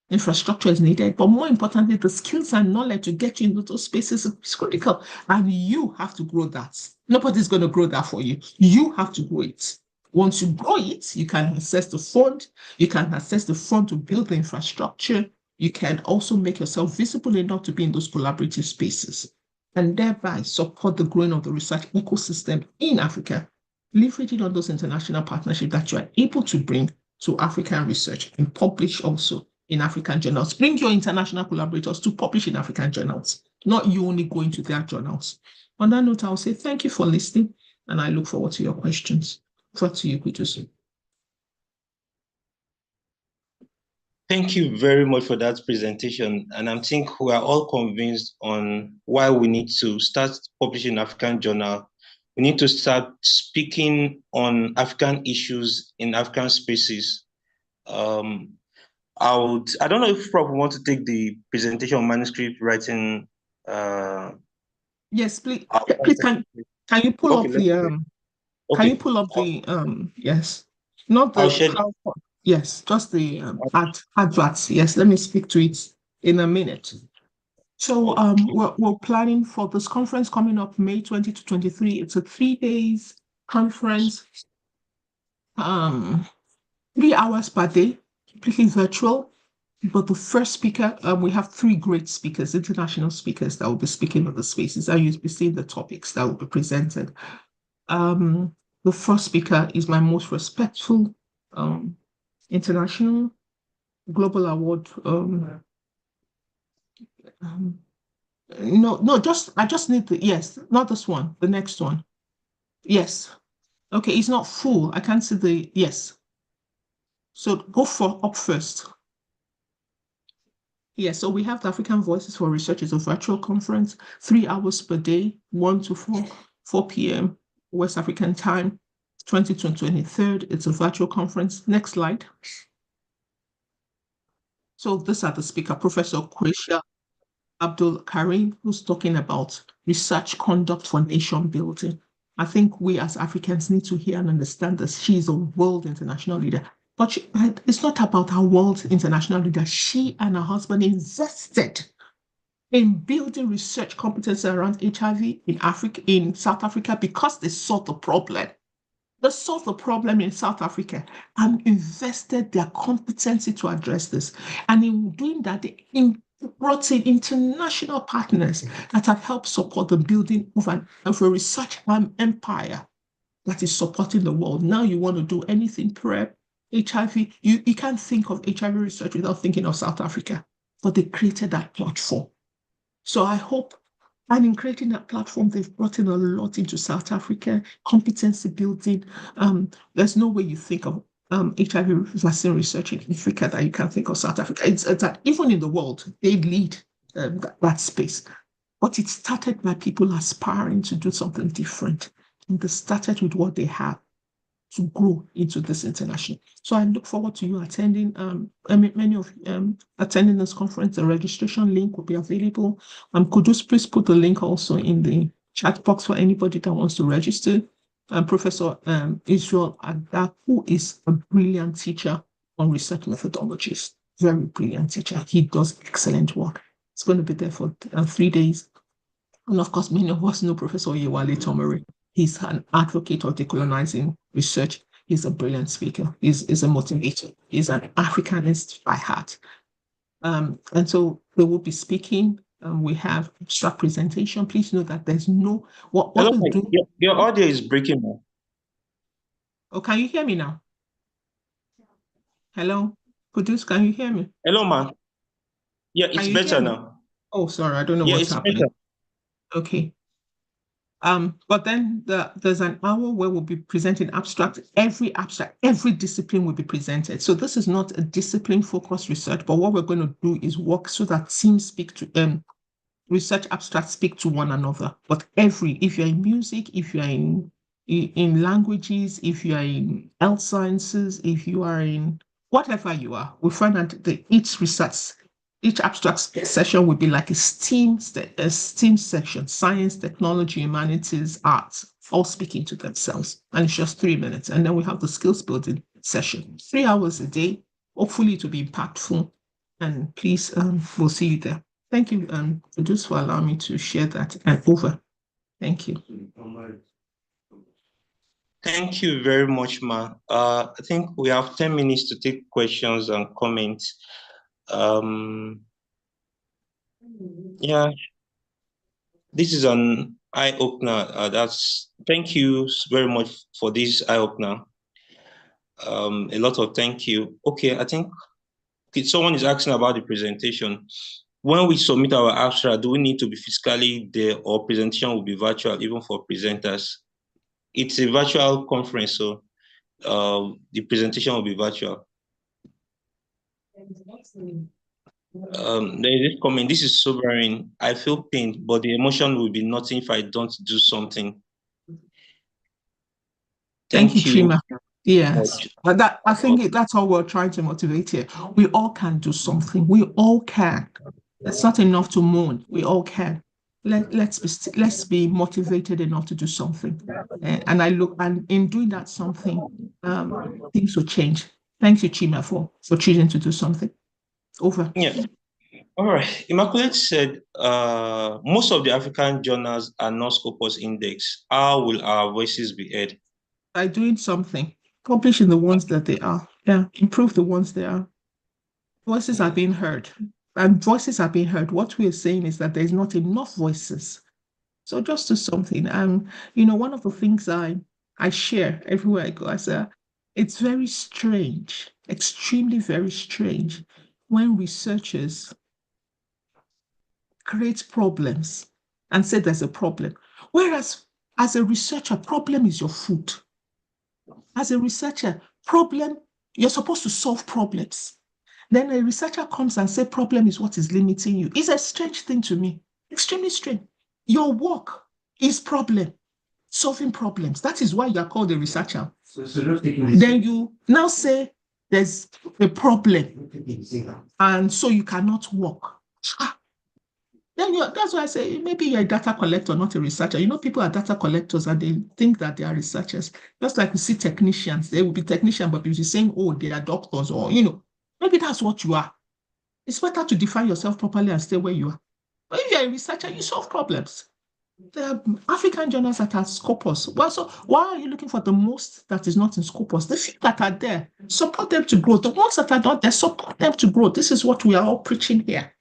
Infrastructure is needed, but more importantly, the skills and knowledge to get you into those spaces is critical. And you have to grow that. Nobody's going to grow that for you. You have to grow it. Once you grow it, you can access the fund. You can access the fund to build the infrastructure. You can also make yourself visible enough to be in those collaborative spaces and thereby support the growing of the research ecosystem in Africa, leveraging on those international partnerships that you are able to bring to African research and publish also in African journals. Bring your international collaborators to publish in African journals, not you only going to their journals. On that note, I'll say thank you for listening, and I look forward to your questions. Over to you, Kudusu. Thank you very much for that presentation. And I think we are all convinced on why we need to start publishing African journal. We need to start speaking on African issues in African spaces. I don't know if Prof want to take the presentation on manuscript writing. Yes, please. Please can you pull up the can you pull up the yes, not the PowerPoint. Yes, just the adverts. Yes, let me speak to it in a minute. So we're planning for this conference coming up May 20 to 23. It's a 3 days conference, 3 hours per day, completely virtual. But the first speaker, we have 3 great speakers, international speakers that will be speaking on the spaces. I will be seeing the topics that will be presented. The first speaker is my most respectful international global award. I just need yes, not this one, the next one. Yes. Okay, it's not full. I can't see the yes. So go for up first. Yes, so we have the African Voices for Research. It's a virtual conference, 3 hours per day, 1 to 4 p.m. West African time, 20 to 23rd. It's a virtual conference. Next slide. So these are the speaker, Professor Quresia Abdul Karim, who's talking about research conduct for nation building. I think we as Africans need to hear and understand that she is a world international leader. But it's not about her world international leader. She and her husband invested in building research competence around HIV in South Africa because they saw the problem. They solved the problem in South Africa and invested their competency to address this. And in doing that, they brought in international partners that have helped support the building of a research empire that is supporting the world. Now you want to do anything PrEP, HIV, you can't think of HIV research without thinking of South Africa, but they created that platform. So I hope, and in creating that platform, they've brought in a lot into South Africa, competency building. There's no way you think of HIV vaccine research in Africa that you can't think of South Africa. It's that even in the world, they lead that space. But it started by people aspiring to do something different. And they started with what they have to grow into this international. So I look forward to you attending, many of attending this conference. The registration link will be available. Could you please put the link also in the chat box for anybody that wants to register? Professor Israel Agda, who is a brilliant teacher on research methodologies, very brilliant teacher. He does excellent work. It's going to be there for 3 days. And of course, many of us know Professor Yewale Tomori. He's an advocate of decolonizing research. He's a brilliant speaker. He's a motivator. He's an Africanist by heart. And so they will be speaking. We have abstract presentation. Please know that there's no... Your audio is breaking now. Oh, can you hear me now? Hello? Kudus, can you hear me? Hello, man. Yeah, it's better now. Oh, sorry. I don't know what's happening. Better. Okay. But then there's an hour where we'll be presenting abstract. Every discipline will be presented. So this is not a discipline-focused research, but what we're going to do is work so that teams speak to research abstracts speak to one another, but if you're in music, if you're in languages, if you are in health sciences, if you are in whatever you are, we find that each abstract session will be like a STEAM section: science, technology, humanities, arts, all speaking to themselves. And it's just 3 minutes. And then we have the skills building session, 3 hours a day. Hopefully it will be impactful. And please, we'll see you there. Thank you, just for allowing me to share that and over. Thank you. Thank you very much, Ma. I think we have 10 minutes to take questions and comments. Yeah, this is an eye-opener. Thank you very much for this eye-opener. A lot of thank you. Okay, I think someone is asking about the presentation. When we submit our abstract, do we need to be physically there, or presentation will be virtual even for presenters? It's a virtual conference, so the presentation will be virtual. There is this comment: this is sobering. I feel pain, but the emotion will be nothing if I don't do something. Thank you, Chima. Yes, but I think that's all we're trying to motivate here. We all can do something. We all can. It's not enough to moan. We all can. Let's be motivated enough to do something. And in doing that something, things will change. Thank you, Chima, for choosing to do something. Over. Yeah. All right. Immaculate said, most of the African journals are not Scopus Index. How will our voices be heard? By doing something, publishing the ones that they are. Yeah, improve the ones they are. Voices are being heard. And voices are being heard. What we're saying is that there's not enough voices. So just do something. One of the things I share everywhere I go, I say, it's very strange, extremely very strange, when researchers create problems and say there's a problem. Whereas as a researcher, problem is your food. As a researcher, problem, you're supposed to solve problems. Then a researcher comes and say problem is what is limiting you. It's a strange thing to me, extremely strange. Your work is problem, solving problems. That is why you are called a researcher. Then you now say there's a problem, and so you cannot work. Then that's why I say maybe you're a data collector, not a researcher. People are data collectors and they think that they are researchers. Just like we see technicians, they will be technicians, but you'll be saying, oh, they are doctors, or, maybe that's what you are. It's better to define yourself properly and stay where you are. But if you're a researcher, you solve problems. There are African journals that are Scopus. Well, so why are you looking for the most that is not in Scopus? The few that are there, support them to grow. The ones that are not there, support them to grow. This is what we are all preaching here.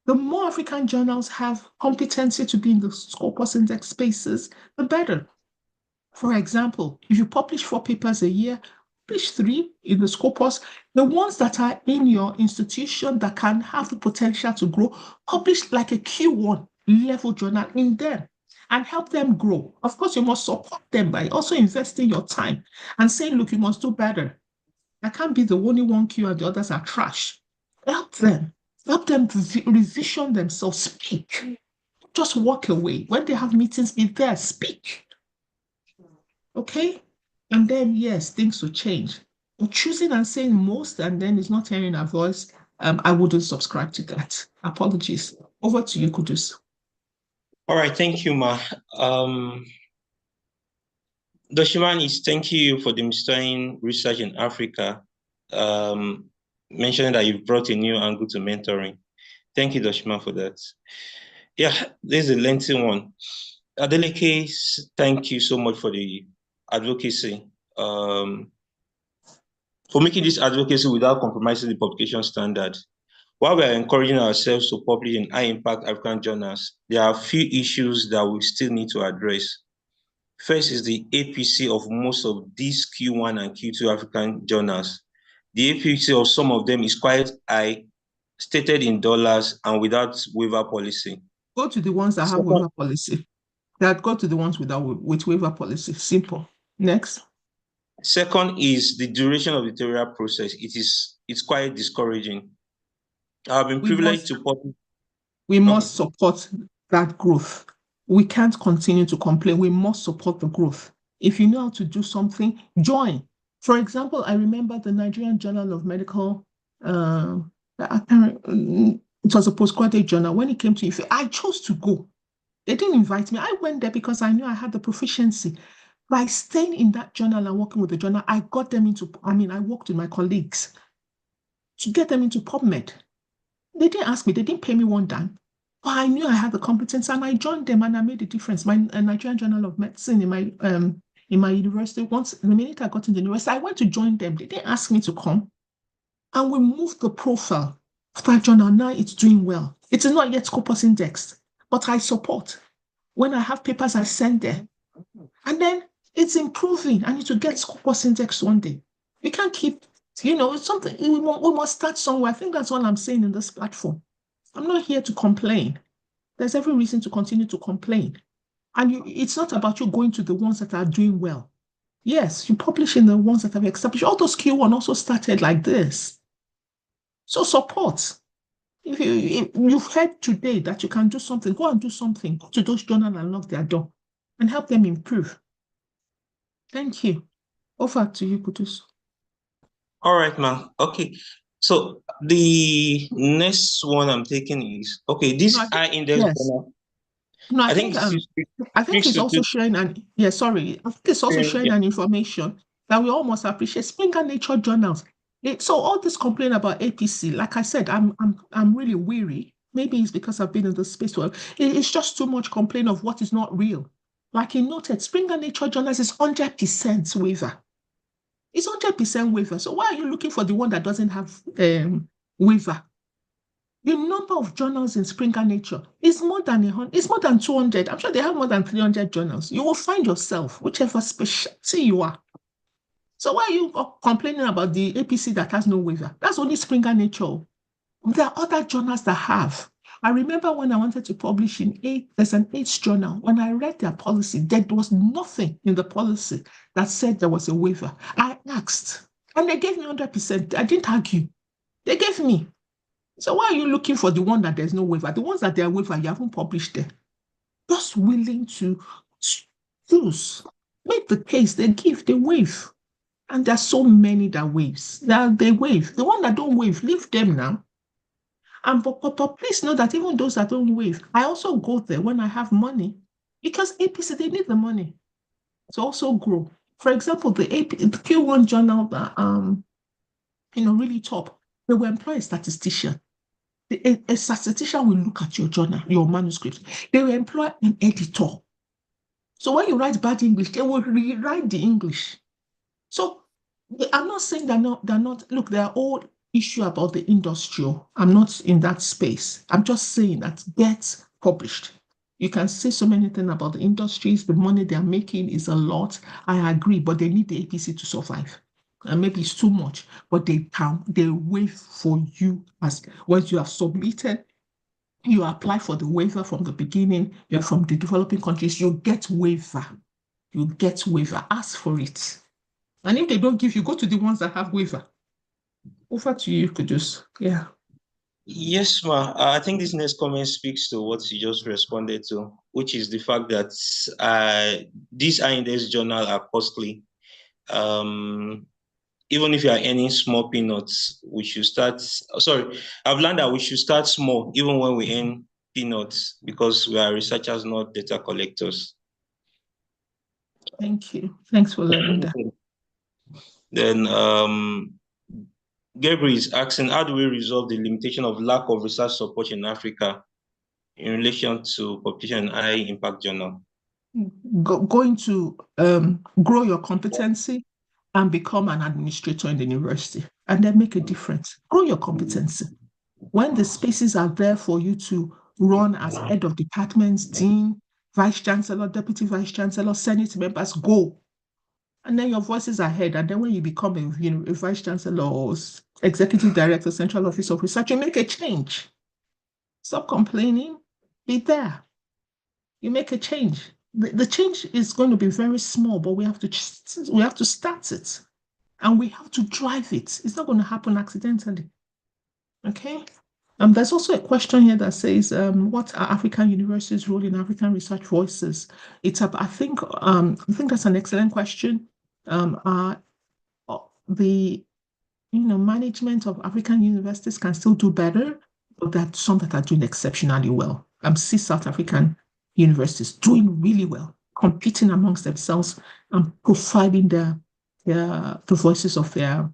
The more African journals have competency to be in the Scopus index spaces, the better. For example, if you publish 4 papers a year, publish 3 in the Scopus. The ones that are in your institution that can have the potential to grow, publish like a Q1 level journal in them and help them grow. Of course, you must support them by also investing your time and saying, look, you must do better. I can't be the only one Q and the others are trash. Help them. Help them revision themselves. Speak. Just walk away. When they have meetings, be there. Speak. Okay? And then, yes, things will change. But choosing and saying most and then is not hearing a voice, I wouldn't subscribe to that. Apologies. Over to you, Kudus. All right. Thank you, Ma. Doshiman, thank you for demystifying research in Africa. Mentioning that you've brought a new angle to mentoring. Thank you, Doshiman, for that. Yeah, there's a lengthy one. Adeleke, thank you so much for the advocacy. For making this advocacy without compromising the publication standard. While we are encouraging ourselves to publish in high-impact African journals, there are a few issues that we still need to address. First is the APC of most of these Q1 and Q2 African journals. The APC of some of them is quite high, stated in dollars and without waiver policy. Go to the ones that have waiver policy. Go to the ones with waiver policy. Simple. Next. Second is the duration of the editorial process. It's quite discouraging. I've been privileged to publish. We must support that growth. We can't continue to complain. We must support the growth. If you know how to do something, join. For example, I remember the Nigerian Journal of Medical, it was a postgraduate journal. When it came to Ife, I chose to go. They didn't invite me. I went there because I knew I had the proficiency. By staying in that journal and working with the journal, I got them into, I worked with my colleagues to get them into PubMed. They didn't ask me, they didn't pay me one dime. But I knew I had the competence and I joined them and I made a difference. My Nigerian Journal of Medicine in my university, once the minute I got in the university, I went to join them. They didn't ask me to come. And we moved the profile of that journal. Now it's doing well. It is not yet Scopus indexed, but I support. When I have papers, I send them. And then it's improving. I need to get Scopus index one day. We can't keep, it's something, we must start somewhere. I think that's all I'm saying in this platform. I'm not here to complain. There's every reason to continue to complain. And it's not about you going to the ones that are doing well. Yes, you publish in the ones that have established. All those Q1 also started like this. So support. If you've heard today that you can do something, go and do something. Go to those journals and knock their door and help them improve. Thank you. Over to you, Kudus. All right, ma'am. Okay. So the next one I'm taking is, okay, this high index journal. No, I think he's also sharing I think it's also sharing an information that we almost appreciate. Springer Nature journals. So all this complaint about APC, like I said, I'm really weary. Maybe it's because I've been in the space world. It's just too much complaint of what is not real. Like he noted, Springer Nature journals is 100% waiver. It's 100% waiver. So why are you looking for the one that doesn't have waiver? The number of journals in Springer Nature is more than 100, it's more than 200. I'm sure they have more than 300 journals. You will find yourself, whichever specialty you are. So why are you complaining about the APC that has no waiver? That's only Springer Nature. There are other journals that have. I remember when I wanted to publish there's an AIDS journal. When I read their policy, there was nothing in the policy that said there was a waiver. I asked, and they gave me 100%. I didn't argue. They gave me. So why are you looking for the one that there's no waiver? The ones that there are waiver, you haven't published them. Just willing to choose, make the case, they give, they waive. And there's so many that waives. They waive. The one that don't waive, leave them now. And but please know that even those that don't waive, I also go there when I have money. Because APC, they need the money to also grow. For example, the Q1 journal that really top, they will employ a statistician. A statistician will look at your journal, your manuscript. They will employ an editor. So when you write bad English, they will rewrite the English. So I'm not saying they're not, look, they're all issue about the industrial. I'm not in that space. I'm just saying that get published. You can say so many things about the industries, the money they're making is a lot. I agree, but they need the APC to survive. And maybe it's too much, but they wait for you as once you have submitted, you apply for the waiver from the beginning, you're from the developing countries, you get waiver. You get waiver. Ask for it. And if they don't give you, go to the ones that have waiver. Over to you, Kudus. Yeah. Yes, ma. I think this next comment speaks to what you just responded to, which is the fact that these high index journals are costly. Even if you are earning small peanuts, we should start. Sorry, I've learned that we should start small, even when we earn peanuts, because we are researchers, not data collectors. Thank you. Thanks for learning that. Then Gabriel is asking, how do we resolve the limitation of lack of research support in Africa in relation to publication in high impact journal? Going to grow your competency and become an administrator in the university, and then make a difference. Grow your competency. When the spaces are there for you to run as head of departments, dean, vice chancellor, deputy vice chancellor, senate members, go. And then your voices are heard. And then when you become a vice chancellor or executive director, central office of research, you make a change. Stop complaining. Be there. You make a change. The change is going to be very small, but we have to start it, and we have to drive it. It's not going to happen accidentally. Okay. There's also a question here that says, what are African universities' role in African research voices? I think that's an excellent question. The management of African universities can still do better, but there are some that are doing exceptionally well. See South African universities doing really well, competing amongst themselves and providing the voices of their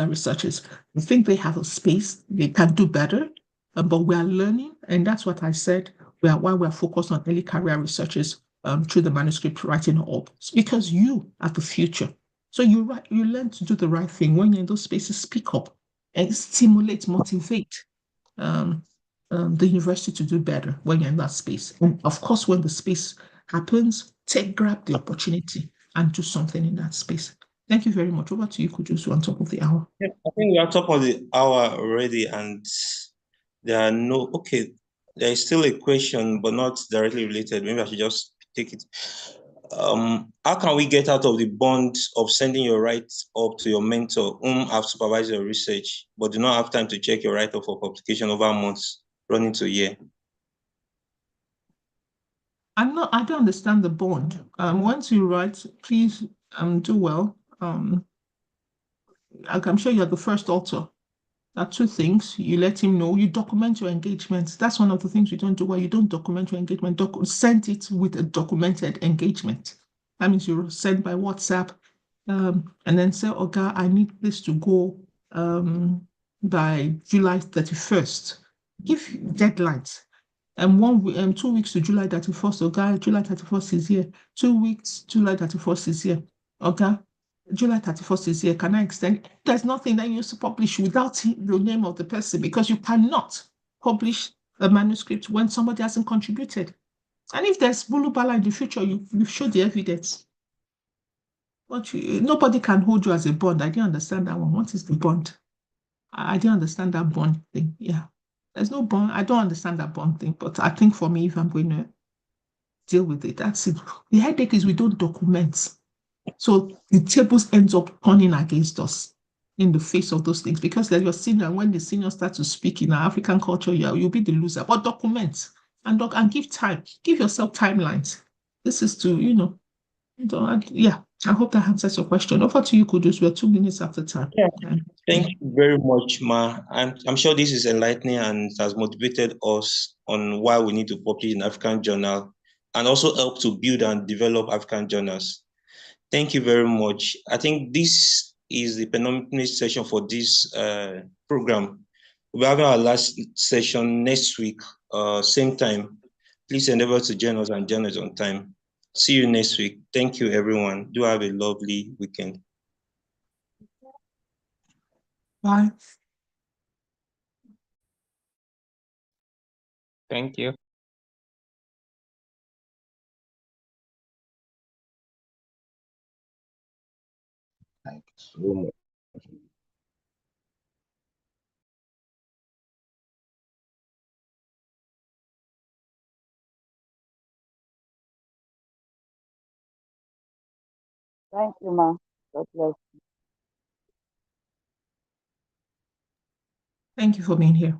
researchers. I think they have a space, they can do better, but we are learning, and that's what I said. Why we're focused on early career researchers through the manuscript writing up. It's because you are the future. So you learn to do the right thing when you're in those spaces, speak up and stimulate, motivate um, the university to do better when you're in that space. And of course, when the space happens, grab the opportunity and do something in that space. Thank you very much. Over to you, Kujusu, on top of the hour. Yeah, I think we are top of the hour already, and there are no, okay, there is still a question, but not directly related. Maybe I should just take it. How can we get out of the bond of sending your write up to your mentor whom have supervised your research, but do not have time to check your write up for publication over months, running to a year? I don't understand the bond. Once you write, please do well. I'm sure you're the first author. There are two things. You let him know, you document your engagements. That's one of the things you don't do well. You don't document your engagement. Send it with a documented engagement. That means you send by WhatsApp and then say, okay, I need this to go by July 31st. Give deadlines. And 2 weeks to July 31st, okay, July 31st is here. 2 weeks, July 31st is here. Okay, July 31st is here. Can I extend? There's nothing that you used to publish without the name of the person because you cannot publish a manuscript when somebody hasn't contributed. And if there's bulubala in the future, you show the evidence. But nobody can hold you as a bond. I didn't understand that one. What is the bond? I didn't understand that bond thing. Yeah. There's no bond. I don't understand that bond thing. But I think for me, if I'm going to deal with it, that's it. The headache is we don't document. So the tables ends up turning against us in the face of those things because they're your senior. When the senior starts to speak in our African culture, you'll be the loser. But document and give time. Give yourself timelines. This is to, yeah. I hope that answers your question. Over to you, Kudus. We're 2 minutes after time. Yeah. Thank you very much, Ma. I'm sure this is enlightening and has motivated us on why we need to publish in African journal and also help to build and develop African journals. Thank you very much. I think this is the penultimate session for this program. We're having our last session next week, same time. Please endeavor to join us and join us on time. See you next week. Thank you, everyone. Do have a lovely weekend. Bye. Thank you. Thank you so much. Thank you, ma. God bless. Thank you for being here.